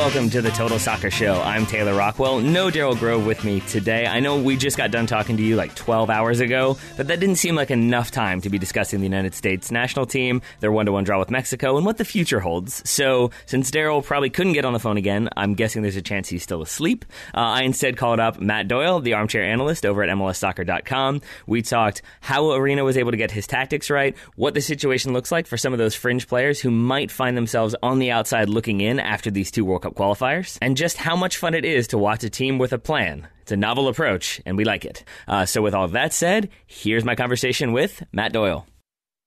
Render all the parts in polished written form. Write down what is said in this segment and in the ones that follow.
welcome to the Total Soccer Show. I'm Taylor Rockwell. No Daryl Grove with me today. I know we just got done talking to you like 12 hours ago, but that didn't seem like enough time to be discussing the United States national team, their 1-1 draw with Mexico, and what the future holds. So, since Daryl probably couldn't get on the phone again, I'm guessing there's a chance he's still asleep. I instead called up Matt Doyle, the Armchair Analyst over at MLSsoccer.com. We talked how Arena was able to get his tactics right, what the situation looks like for some of those fringe players who might find themselves on the outside looking in after these two World Cup qualifiers, and just how much fun it is to watch a team with a plan. It's a novel approach, and we like it. So with all that said, here's my conversation with Matt Doyle.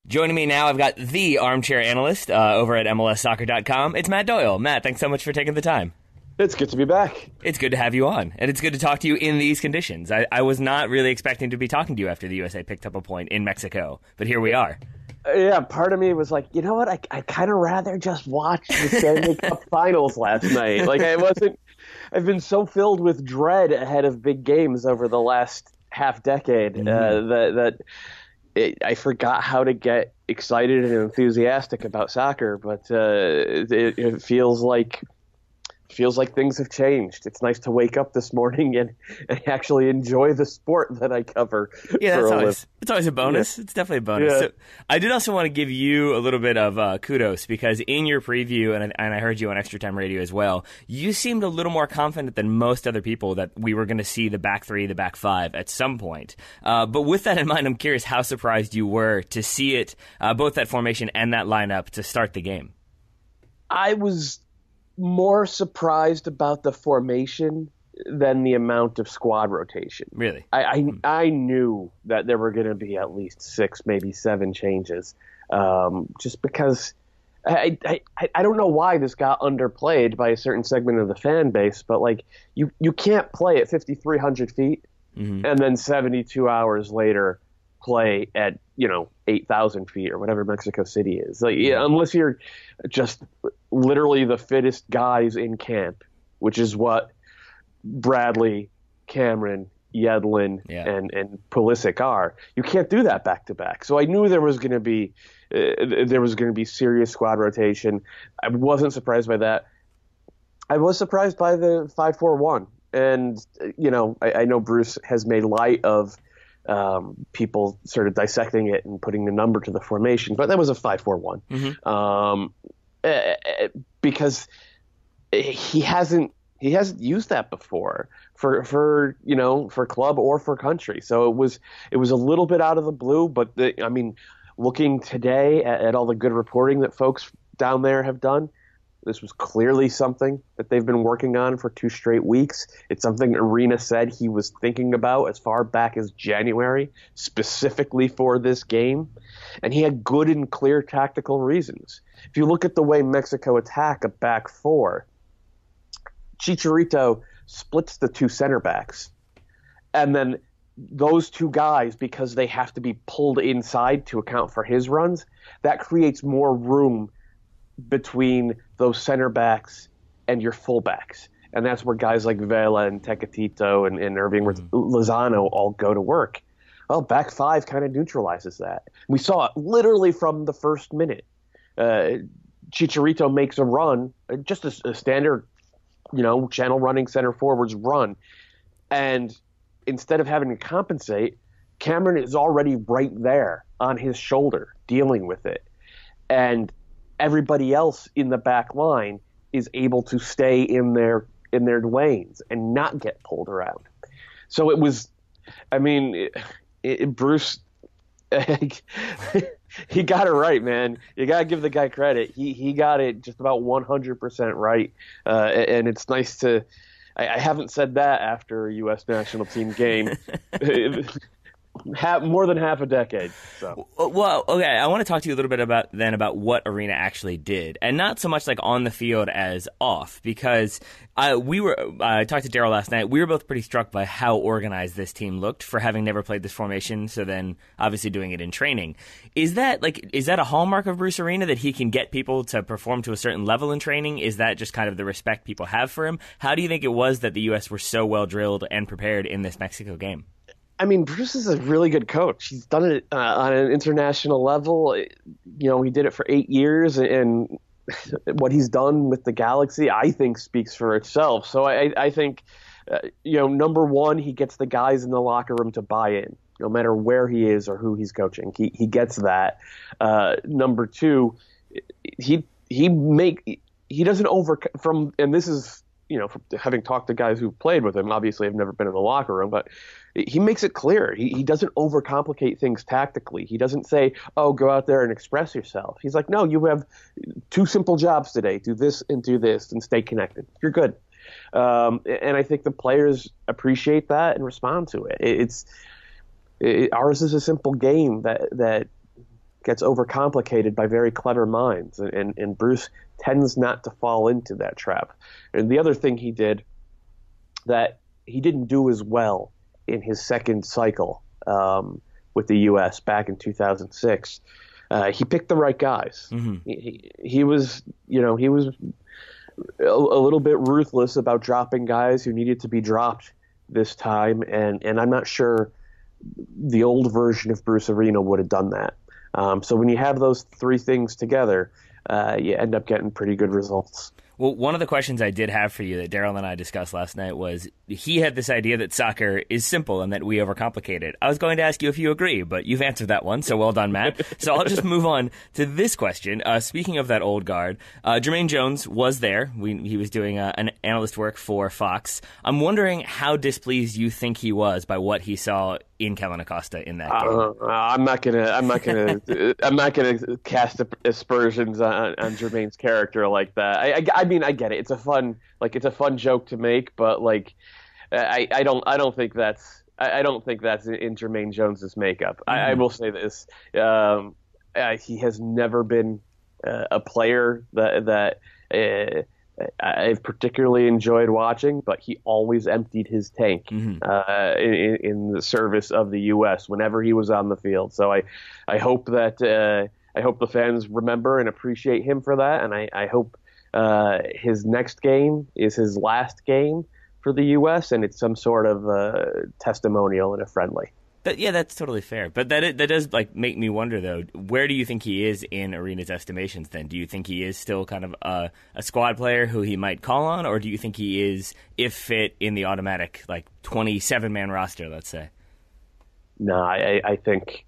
Joining me now, I've got the Armchair Analyst over at MLSsoccer.com. It's Matt Doyle. Matt, thanks so much for taking the time. It's good to be back. It's good to have you on, and it's good to talk to you in these conditions. I was not really expecting to be talking to you after the USA picked up a point in Mexico, but here we are. Yeah, part of me was like, you know what? I kind of rather just watch the Stanley Cup Finals last night. Like, I've been so filled with dread ahead of big games over the last half decade that I forgot how to get excited and enthusiastic about soccer. But it feels like things have changed. It's nice to wake up this morning and actually enjoy the sport that I cover. Yeah, it's always a bonus. Yeah. It's definitely a bonus. Yeah. So I did also want to give you a little bit of kudos, because in your preview, and I heard you on Extra Time Radio as well, you seemed a little more confident than most other people that we were going to see the back three, the back five at some point. But with that in mind, I'm curious how surprised you were to see it, both that formation and that lineup to start the game. I was more surprised about the formation than the amount of squad rotation. Really? I knew that there were going to be at least 6, maybe 7 changes, just because I don't know why this got underplayed by a certain segment of the fan base, but like you can't play at 5,300 feet and then 72 hours later play at 8,000 feet or whatever Mexico City is. Like, unless you're just literally the fittest guys in camp, which is what Bradley, Cameron, Yedlin, and Pulisic are. You can't do that back to back. So I knew there was going to be serious squad rotation. I wasn't surprised by that. I was surprised by the 5-4-1, and I know Bruce has made light of people sort of dissecting it and putting the number to the formation, but that was a 5-4-1 because he hasn't used that before for club or for country. So it was a little bit out of the blue, but looking today at all the good reporting that folks down there have done, this was clearly something that they've been working on for 2 straight weeks. It's something Arena said he was thinking about as far back as January, specifically for this game. And he had good and clear tactical reasons. If you look at the way Mexico attack a back four, Chicharito splits the 2 center backs. And then those 2 guys, because they have to be pulled inside to account for his runs, that creates more room between those center backs and your fullbacks. And that's where guys like Vela and Tecatito and Irving Lozano all go to work. Well, back 5 kind of neutralizes that. We saw it literally from the first minute. Chicharito makes a run, just a standard, channel running center forwards run. And instead of having to compensate, Cameron is already right there on his shoulder dealing with it. And everybody else in the back line is able to stay in their lanes and not get pulled around. So it was, Bruce, he got it right, man. You got to give the guy credit. He got it just about 100% right. And it's nice to, I haven't said that after a U.S. national team game. More than half a decade. So. Well, okay, I want to talk to you a little bit about what Arena actually did, and not so much like on the field as off, because I talked to Daryl last night. We were both pretty struck by how organized this team looked for having never played this formation, so then obviously doing it in training. Is that a hallmark of Bruce Arena, that he can get people to perform to a certain level in training? Is that just kind of the respect people have for him? How do you think it was that the U.S. were so well drilled and prepared in this Mexico game? Bruce is a really good coach. He's done it on an international level. He did it for 8 years, and what he's done with the Galaxy, I think, speaks for itself. So I think, number one, he gets the guys in the locker room to buy in, no matter where he is or who he's coaching. He gets that. Number two, he doesn't and this is, from having talked to guys who played with him. Obviously, I've never been in the locker room, but he makes it clear. He doesn't overcomplicate things tactically. He doesn't say, "Oh, go out there and express yourself." He's like, "No, you have two simple jobs today: do this and stay connected. You're good." And I think the players appreciate that and respond to it. Ours is a simple game that gets overcomplicated by very clever minds, and Bruce tends not to fall into that trap. And the other thing he did that he didn't do as well in his second cycle with the U.S. back in 2006, he picked the right guys. Mm-hmm. He was a little bit ruthless about dropping guys who needed to be dropped this time, and I'm not sure the old version of Bruce Arena would have done that. So when you have those three things together, you end up getting pretty good results. Well, one of the questions I did have for you that Daryl and I discussed last night was he had this idea that soccer is simple and that we overcomplicate it. I was going to ask you if you agree, but you've answered that one, so well done, Matt. So I'll just move on to this question. Speaking of that old guard, Jermaine Jones was there. He was doing an analyst work for Fox. I'm wondering how displeased you think he was by what he saw in Kellen Acosta in that game. I'm not gonna cast aspersions on Jermaine's character like that. I mean, I get it. It's a fun joke to make, but I don't think that's in Jermaine Jones's makeup. Mm-hmm. I will say this: he has never been a player that I've particularly enjoyed watching, but he always emptied his tank in the service of the U.S. whenever he was on the field. So I hope that I hope the fans remember and appreciate him for that, and I hope his next game is his last game for the U.S. and it's some sort of testimonial and a friendly. Yeah, that's totally fair. But that does make me wonder, though, where do you think he is in Arena's estimations then? Do you think he is still kind of a squad player who he might call on, or do you think he is, if fit, in the automatic 27-man roster, let's say? No, I think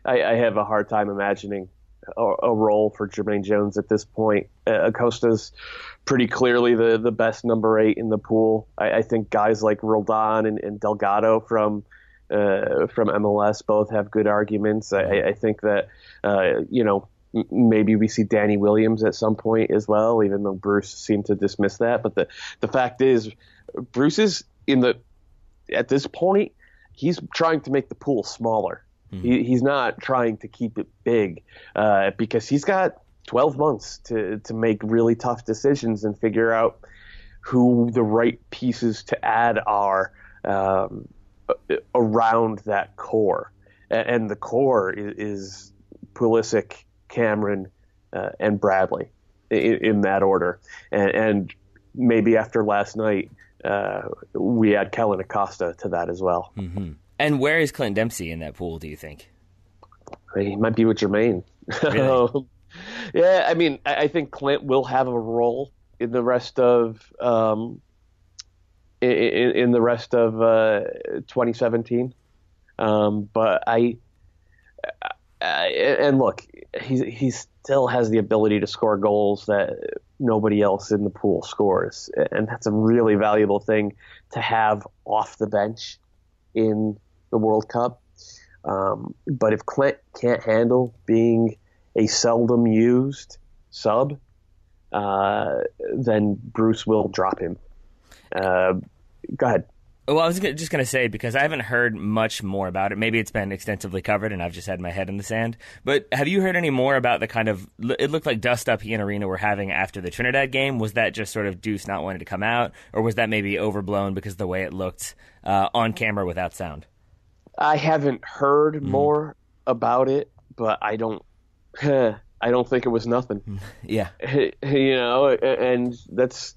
I have a hard time imagining a role for Jermaine Jones at this point. Acosta's pretty clearly the best number 8 in the pool. I think guys like Roldan and Delgado from MLS both have good arguments. I think that maybe we see Danny Williams at some point as well, even though Bruce seemed to dismiss that. But the fact is, Bruce is at this point, he's trying to make the pool smaller. Mm-hmm. He's not trying to keep it big because he's got 12 months to make really tough decisions and figure out who the right pieces to add are around that core. And the core is Pulisic, Cameron, and Bradley in that order. And maybe after last night, we add Kellen Acosta to that as well. Mm-hmm. And where is Clint Dempsey in that pool, do you think? He might be with Jermaine. Really? Yeah, I mean, I think Clint will have a role in the rest of 2017. But and look, he still has the ability to score goals that nobody else in the pool scores, and that's a really valuable thing to have off the bench in the World Cup. But if Clint can't handle being a seldom used sub, then Bruce will drop him. Go ahead. Well, I was just going to say, because I haven't heard much more about it. Maybe it's been extensively covered and I've just had my head in the sand. But have you heard any more about the kind of, it looked like dust-up he and Arena were having after the Trinidad game? Was that just sort of Deuce not wanting to come out? Or was that maybe overblown because of the way it looked on camera without sound? I haven't heard more about it, but I don't think it was nothing. Yeah. And that's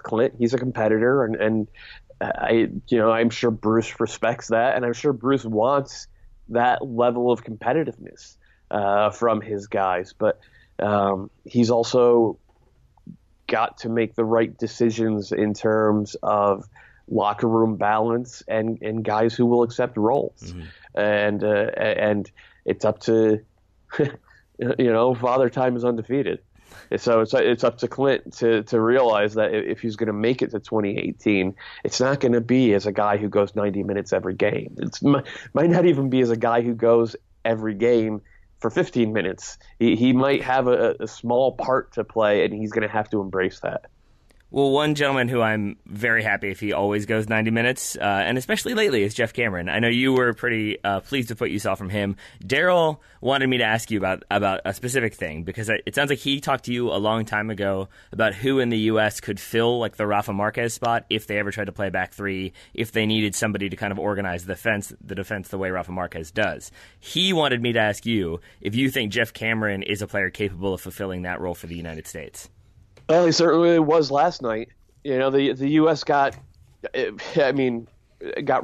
Clint. He's a competitor, and I'm sure Bruce respects that, and I'm sure Bruce wants that level of competitiveness from his guys. But He's also got to make the right decisions in terms of locker room balance and guys who will accept roles. And it's up to, Father Time is undefeated. So it's up to Clint to realize that if he's going to make it to 2018, it's not going to be as a guy who goes 90 minutes every game. It might not even be as a guy who goes every game for 15 minutes. He might have a small part to play, and he's going to have to embrace that. Well, one gentleman who I'm very happy if he always goes 90 minutes, and especially lately, is Jeff Cameron. I know you were pretty pleased with what you saw from him. Daryl wanted me to ask you about a specific thing, because it sounds like he talked to you a long time ago about who in the U.S. could fill like the Rafa Marquez spot if they ever tried to play back three, if they needed somebody to kind of organize the defense the way Rafa Marquez does. He wanted me to ask you if you think Jeff Cameron is a player capable of fulfilling that role for the United States. Well, he certainly was last night. The U.S. got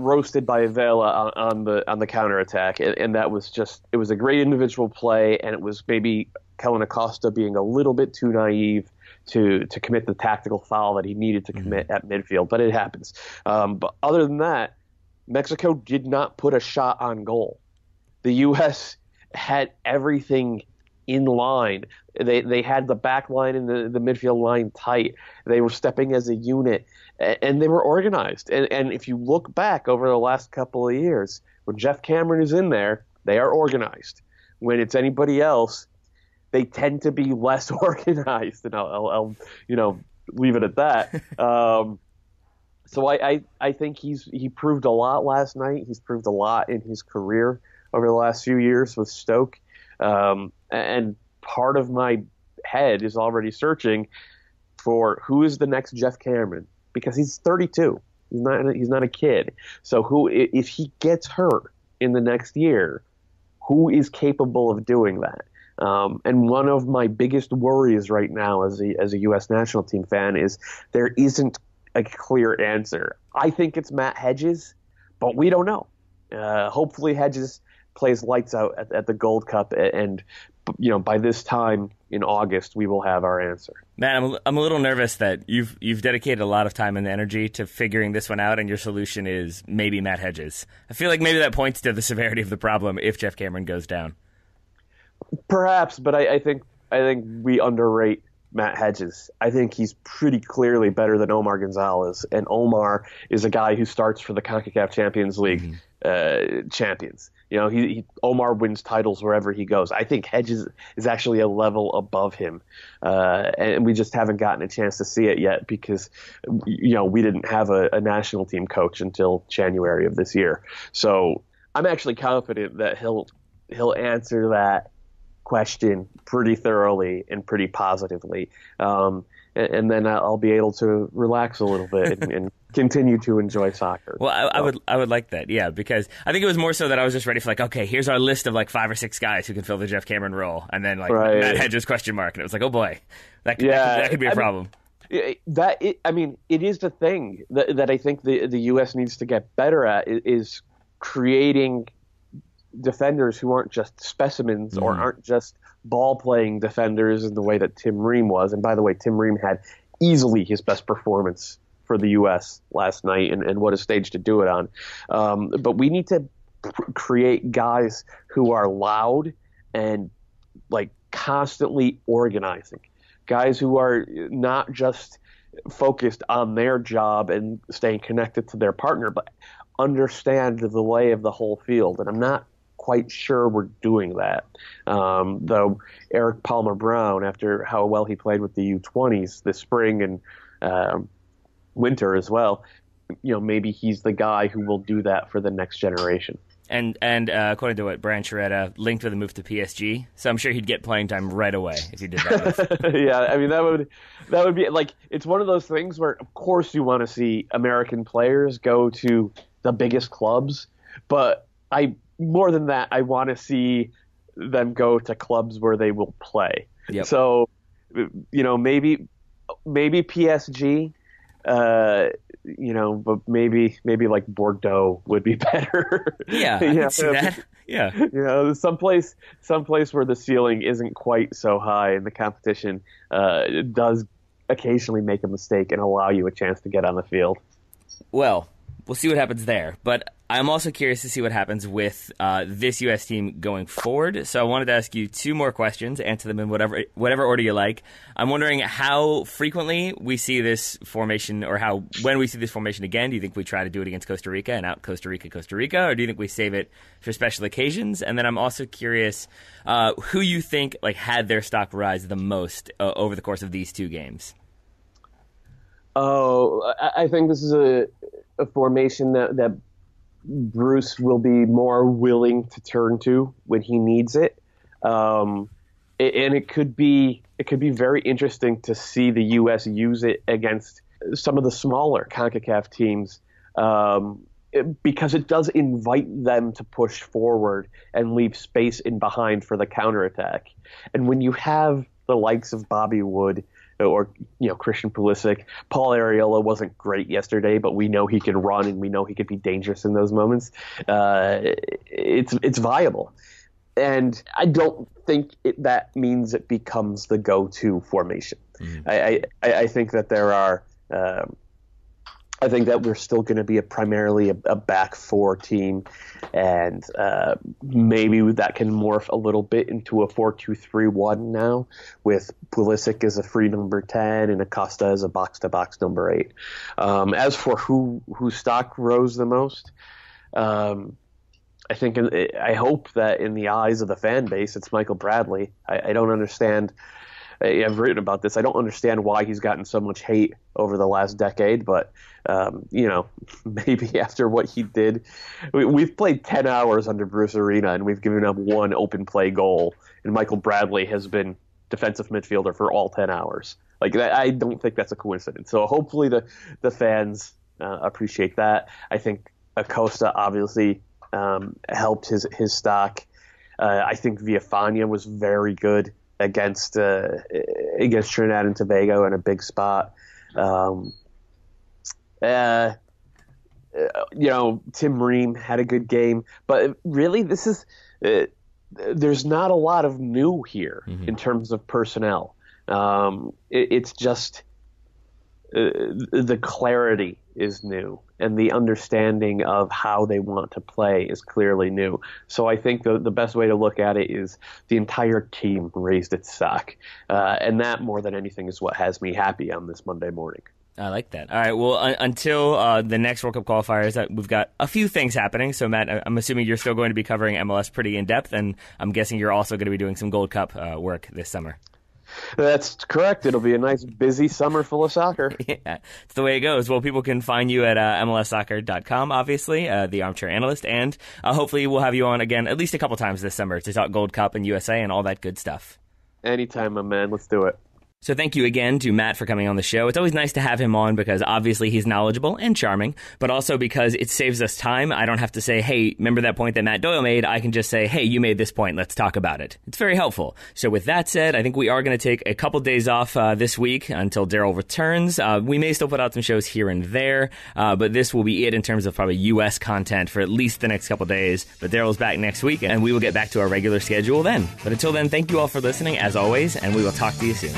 roasted by Avila on the counterattack, and that was it was a great individual play, and it was maybe Kellen Acosta being a little bit too naive to commit the tactical foul that he needed to commit at midfield, but it happens. But other than that, Mexico did not put a shot on goal. The U.S. had everything in line. They had the back line and the midfield line tight. They were stepping as a unit, and they were organized. And if you look back over the last couple of years, when Jeff Cameron is in there, they are organized. When it's anybody else, they tend to be less organized, and I'll leave it at that. So I think he proved a lot last night. He's proved a lot in his career over the last few years with Stoke. And part of my head is already searching for who is the next Jeff Cameron, because he's 32. He's not a kid. So if he gets hurt in the next year, who is capable of doing that? And one of my biggest worries right now as a U.S. national team fan is there isn't a clear answer. I think it's Matt Hedges, but we don't know. Hopefully Hedges plays lights out at the Gold Cup, and by this time in August we will have our answer. Man, I'm a little nervous that you've dedicated a lot of time and energy to figuring this one out, and your solution is maybe Matt Hedges. I feel like maybe that points to the severity of the problem if Jeff Cameron goes down. Perhaps, but I think we underrate Matt Hedges. I think he's pretty clearly better than Omar Gonzalez, and Omar is a guy who starts for the CONCACAF Champions League champions. Omar wins titles wherever he goes. I think Hedges is actually a level above him, and we just haven't gotten a chance to see it yet because we didn't have a national team coach until January of this year. So I'm actually confident that he'll answer that question pretty thoroughly and pretty positively, and then I'll be able to relax a little bit and continue to enjoy soccer. Well, I would like that, yeah, because I think it was more so that I was just ready for okay, here's our list of 5 or 6 guys who can fill the Jeff Cameron role, and then Matt Hedges question mark, and it was oh boy, that could be a problem. It is the thing that I think the U.S. needs to get better at is creating defenders who aren't just specimens or aren't just ball-playing defenders in the way that Tim Ream was. And by the way, Tim Ream had easily his best performance for the U.S. last night, and what a stage to do it on. But we need to create guys who are loud and constantly organizing, guys who are not just focused on their job and staying connected to their partner, but understand the lay of the whole field. And I'm not quite sure we're doing that. Though Eric PalmerBrown, after how well he played with the U20s this spring and winter as well, maybe he's the guy who will do that for the next generation. And according to what Brian Charetta, linked with a move to PSG, so I'm sure he'd get playing time right away if he did that. Yeah, that would be it's one of those things where of course you want to see American players go to the biggest clubs, but more than that, I want to see them go to clubs where they will play. Yep. So, maybe PSG, but maybe Bordeaux would be better. Yeah, I can see that. Yeah. Someplace where the ceiling isn't quite so high and the competition does occasionally make a mistake and allow you a chance to get on the field. Well, we'll see what happens there. But I'm also curious to see what happens with this U.S. team going forward. So I wanted to ask you two more questions, answer them in whatever order you like. I'm wondering how frequently we see this formation, or when we see this formation again. Do you think we try to do it against Costa Rica and out Costa Rica, or do you think we save it for special occasions? And then I'm also curious who you think had their stock rise the most over the course of these two games. Oh, I think this is a formation that Bruce will be more willing to turn to when he needs it, and it could be very interesting to see the U.S. use it against some of the smaller CONCACAF teams, because it does invite them to push forward and leave space in behind for the counterattack. And when you have the likes of Bobby Wood or Christian Pulisic, Paul Arriola wasn't great yesterday, but we know he can run and we know he could be dangerous in those moments. It's viable, and I don't think that means it becomes the go-to formation. Mm-hmm. I think that there are. I think that we're still going to be primarily a back four team, and maybe that can morph a little bit into a 4-2-3-1 now, with Pulisic as a free number 10 and Acosta as a box-to-box number 8. As for whose stock rose the most, I hope that in the eyes of the fan base, it's Michael Bradley. I don't understand. I've written about this. I don't understand why he's gotten so much hate over the last decade, but maybe after what he did, we've played 10 hours under Bruce Arena and we've given up one open play goal, and Michael Bradley has been defensive midfielder for all 10 hours. I don't think that's a coincidence. So hopefully the fans appreciate that. I think Acosta obviously helped his stock. I think Villafana was very good against Trinidad and Tobago in a big spot. Tim Ream had a good game, but really there's not a lot of new here in terms of personnel. It's just the clarity is new, and the understanding of how they want to play is clearly new. So I think the best way to look at it is the entire team raised its stock, and that more than anything is what has me happy on this Monday morning. I like that. All right, well, until the next World Cup qualifiers, we've got a few things happening. So, Matt, I'm assuming you're still going to be covering MLS pretty in-depth, and I'm guessing you're also going to be doing some Gold Cup work this summer. That's correct. It'll be a nice, busy summer full of soccer. Yeah, it's the way it goes. Well, people can find you at MLSsoccer.com, obviously, the Armchair Analyst, and hopefully we'll have you on again at least a couple times this summer to talk Gold Cup and USA and all that good stuff. Anytime, my man. Let's do it. So thank you again to Matt for coming on the show. It's always nice to have him on because obviously he's knowledgeable and charming, but also because it saves us time. I don't have to say, hey, remember that point that Matt Doyle made? I can just say, hey, you made this point. Let's talk about it. It's very helpful. So with that said, I think we are going to take a couple days off this week until Daryl returns. We may still put out some shows here and there, but this will be it in terms of probably U.S. content for at least the next couple days. But Daryl's back next week, and we will get back to our regular schedule then. But until then, thank you all for listening, as always, and we will talk to you soon.